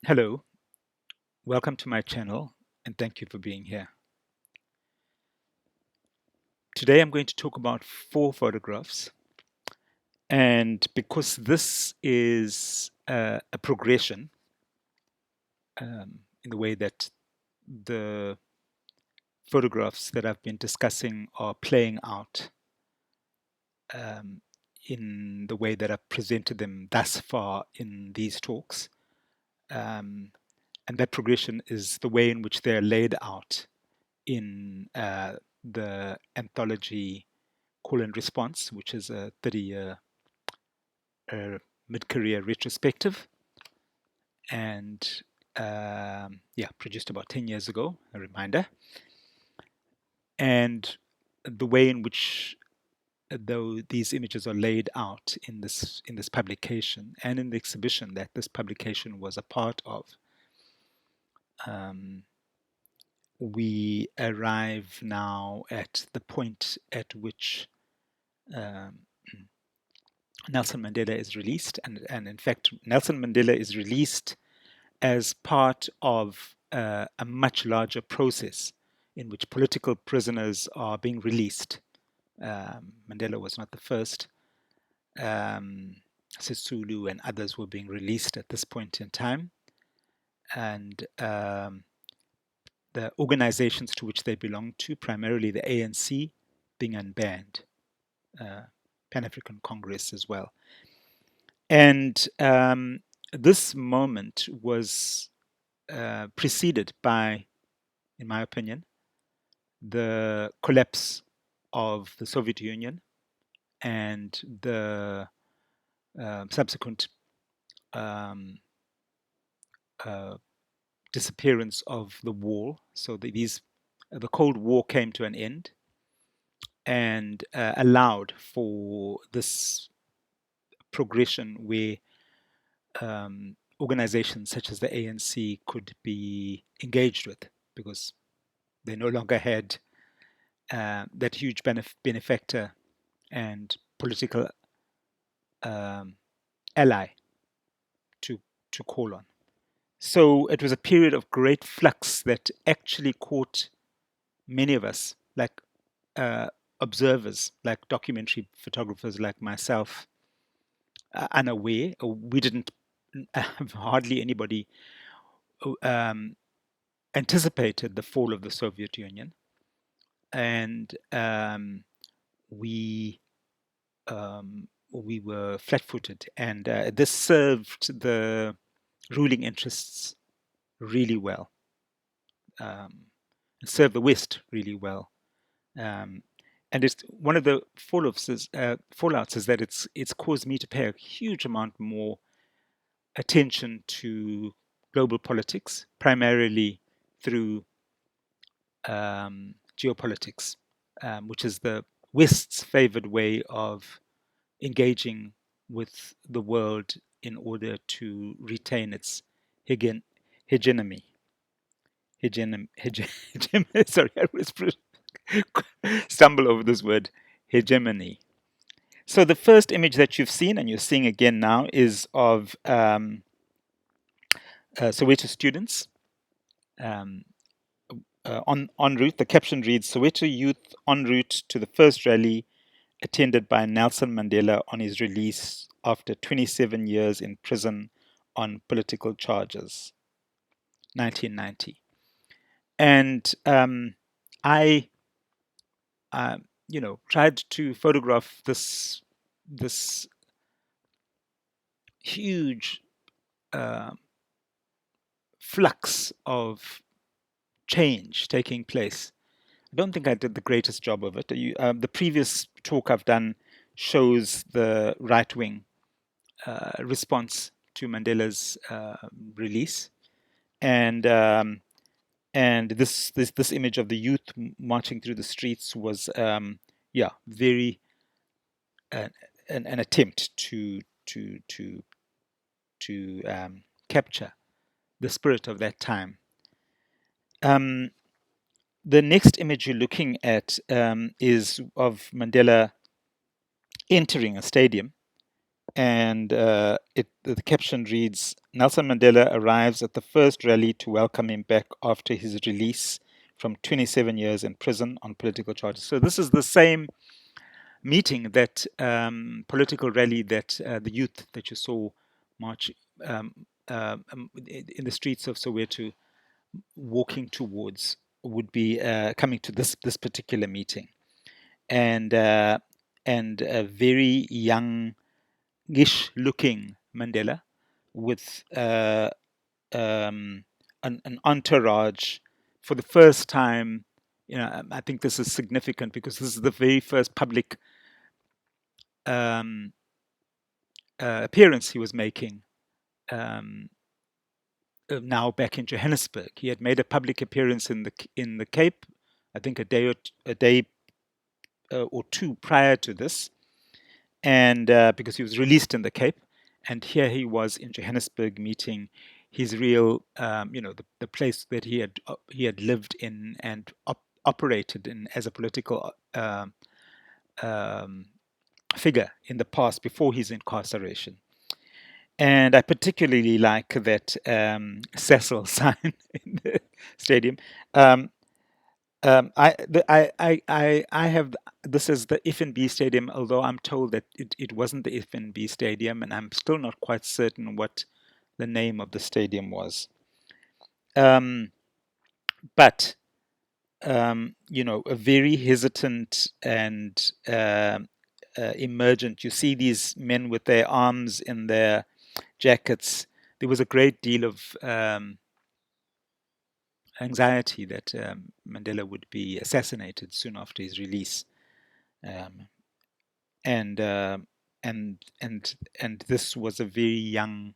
Hello, welcome to my channel, and thank you for being here. Today I'm going to talk about four photographs, and because this is a progression in the way that the photographs that I've been discussing are playing out um, in the way that I've presented them thus far in these talks. Um, and that progression is the way in which they're laid out in the anthology Call and Response, which is a 30-year mid-career retrospective, and yeah, produced about 10 years ago, a reminder. And the way in which though these images are laid out in this publication and in the exhibition that this publication was a part of, um, we arrive now at the point at which um, Nelson Mandela is released, and in fact, Nelson Mandela is released as part of a much larger process in which political prisoners are being released. Mandela was not the first. Um, Sisulu and others were being released at this point in time, and the organizations to which they belonged to, primarily the ANC, being unbanned, Pan African Congress as well. And this moment was preceded by, in my opinion, the collapse of the Soviet Union and the subsequent um, uh, disappearance of the wall. So the Cold War came to an end and allowed for this progression where organizations such as the ANC could be engaged with because they no longer had that huge benefactor and political um, ally to call on. So it was a period of great flux that actually caught many of us, like uh, observers, like documentary photographers like myself, unaware. We didn't hardly anybody um, anticipated the fall of the Soviet Union, and we we were flat-footed, and this served the ruling interests really well, um, served the West really well. Um, and it's one of the fallouts is that it's caused me to pay a huge amount more attention to global politics, primarily through geopolitics, which is the West's favored way of engaging with the world in order to retain its hegen- hegemony. Sorry, I was stumble over this word, hegemony. So the first image that you've seen, and you're seeing again now, is of Soweto students um, en route. The caption reads, Soweto youth en route to the first rally attended by Nelson Mandela on his release after 27 years in prison on political charges, 1990. And I, tried to photograph this huge uh, flux of change taking place. I don't think I did the greatest job of it. The previous talk I've done shows the right wing response to Mandela's release, and this image of the youth marching through the streets was yeah, very uh, an attempt to capture the spirit of that time. Um, the next image you're looking at is of Mandela entering a stadium And the caption reads, Nelson Mandela arrives at the first rally to welcome him back after his release from 27 years in prison on political charges. So this is the same meeting, that political rally, that the youth that you saw march um, in the streets of Soweto walking towards would be coming to this particular meeting. And a very youngish looking Mandela with an entourage for the first time. I think this is significant because this is the very first public um, appearance he was making, um, now back in Johannesburg. He had made a public appearance in the Cape, I think a day or two prior to this, and because he was released in the Cape, and here he was in Johannesburg meeting his real, the place that he had lived in and operated in as a political um, figure in the past before his incarceration. And I particularly like that Cecil sign in the stadium. Um, I have this is the FNB Stadium, although I'm told that it wasn't the FNB Stadium, and I'm still not quite certain what the name of the stadium was. Um, but a very hesitant and emergent. You see these men with their arms in their jackets. There was a great deal of anxiety that Mandela would be assassinated soon after his release, um, and and this was a very young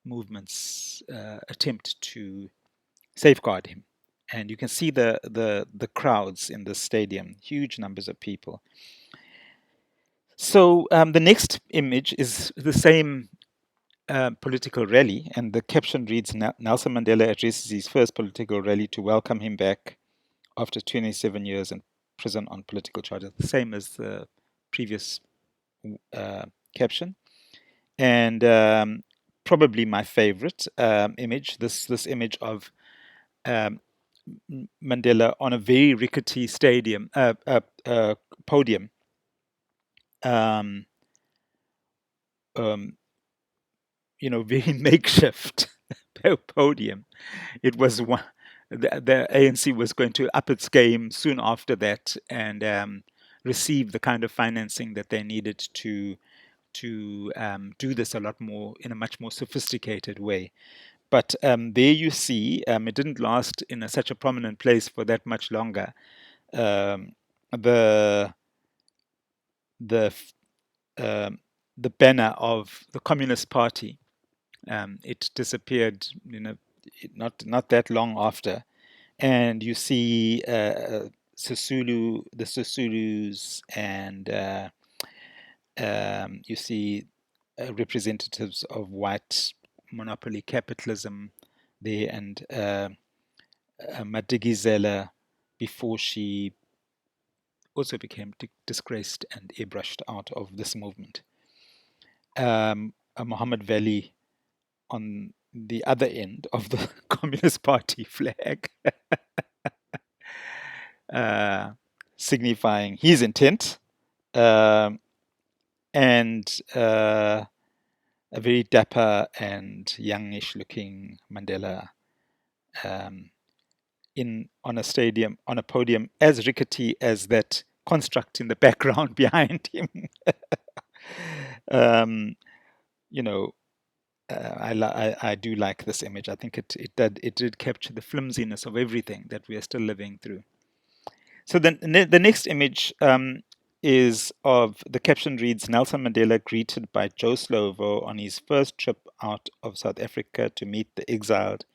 movement's attempt to safeguard him. And you can see the crowds in the stadium, huge numbers of people. So the next image is the same political rally, and the caption reads, Nelson Mandela addresses his first political rally to welcome him back after 27 years in prison on political charges, the same as the previous caption. And probably my favorite image, this image of um, Mandela on a very rickety podium, um, um, very makeshift podium. It was one. The ANC was going to up its game soon after that and receive the kind of financing that they needed to do this a lot more in a much more sophisticated way. But there you see, it didn't last in such a prominent place for that much longer. Um, the the um, the banner of the Communist Party, it disappeared, not that long after, and you see the Sisulus, and you see representatives of white monopoly capitalism there, and Madikizela, before she also became disgraced and airbrushed out of this movement. Muhammad Valley on the other end of the Communist Party flag, uh, signifying his intent, um, and a very dapper and youngish looking Mandela um, on a podium as rickety as that construct in the background behind him. um, you know, I do like this image. I think it did capture the flimsiness of everything that we are still living through. So then the next image is of the caption reads, Nelson Mandela greeted by Joe Slovo on his first trip out of South Africa to meet the exiled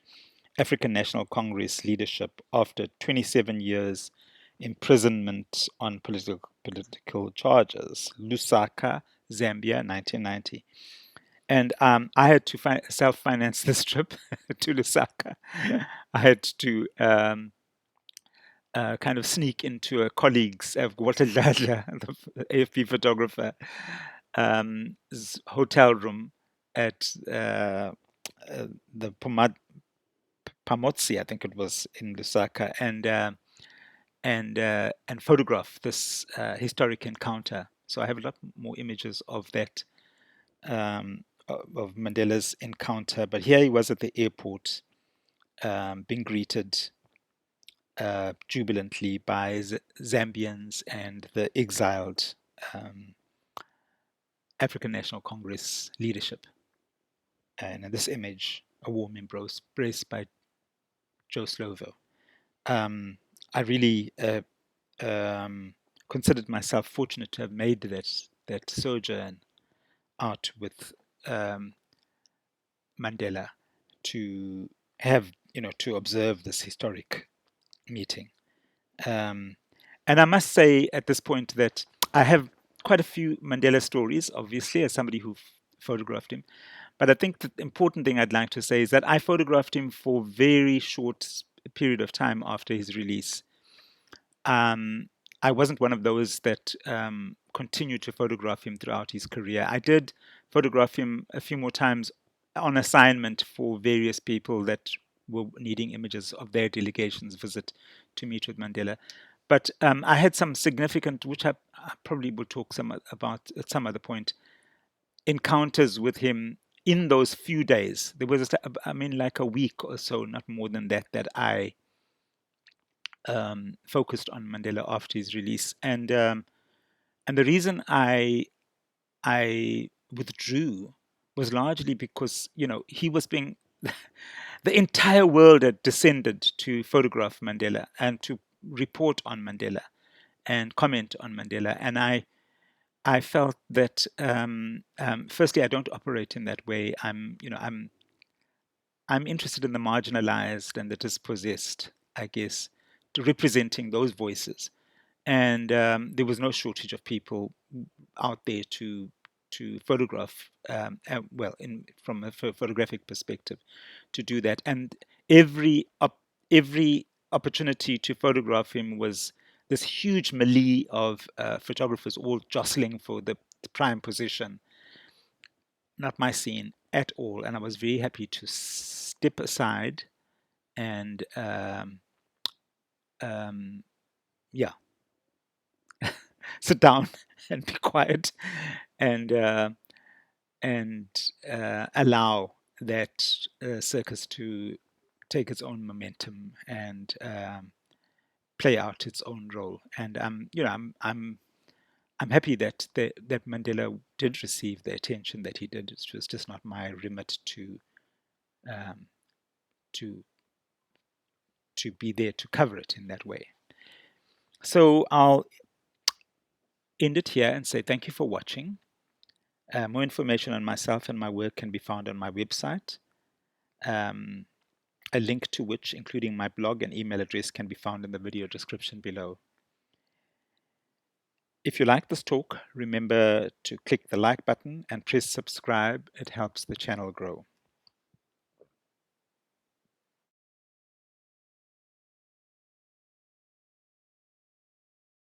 African National Congress leadership after 27 years imprisonment on political charges. Lusaka, Zambia, 1990. And I had to self-finance this trip to Lusaka. I had to kind of sneak into a colleague's, Walter Dadler, the AFP photographer, hotel room at the Pamotsi, I think it was, in Lusaka, and photograph this historic encounter. So I have a lot more images of that, of Mandela's encounter. But here he was at the airport, being greeted jubilantly by Zambians and the exiled um, African National Congress leadership. And in this image, a warm embrace by Joe Slovo. Um, I really um, considered myself fortunate to have made that sojourn out with Mandela, to have, to observe this historic meeting. Um, and I must say at this point that I have quite a few Mandela stories, obviously, as somebody who photographed him. But I think the important thing I'd like to say is that I photographed him for a very short period of time after his release. I wasn't one of those that continued to photograph him throughout his career. I did photograph him a few more times on assignment for various people that were needing images of their delegation's visit to meet with Mandela. But I had some significant, which I probably will talk about at some other point, encounters with him in those few days. There was, like a week or so, not more than that, that I focused on Mandela after his release, and the reason I withdrew was largely because he was being the entire world had descended to photograph Mandela and to report on Mandela and comment on Mandela, and I felt that firstly I don't operate in that way. I'm interested in the marginalized and the dispossessed, I guess, to representing those voices. And there was no shortage of people out there to photograph, well, from a photographic perspective, to do that. And every opportunity to photograph him was this huge melee of photographers all jostling for the prime position. Not my scene at all, and I was very happy to step aside and um, yeah, sit down and be quiet and and allow that circus to take its own momentum and play out its own role. And I'm happy that that Mandela did receive the attention that he did. It was just not my remit um, to to be there to cover it in that way. So I'll end it here and say thank you for watching. More information on myself and my work can be found on my website, a link to which, including my blog and email address, can be found in the video description below. If you like this talk, remember to click the like button and press subscribe. It helps the channel grow.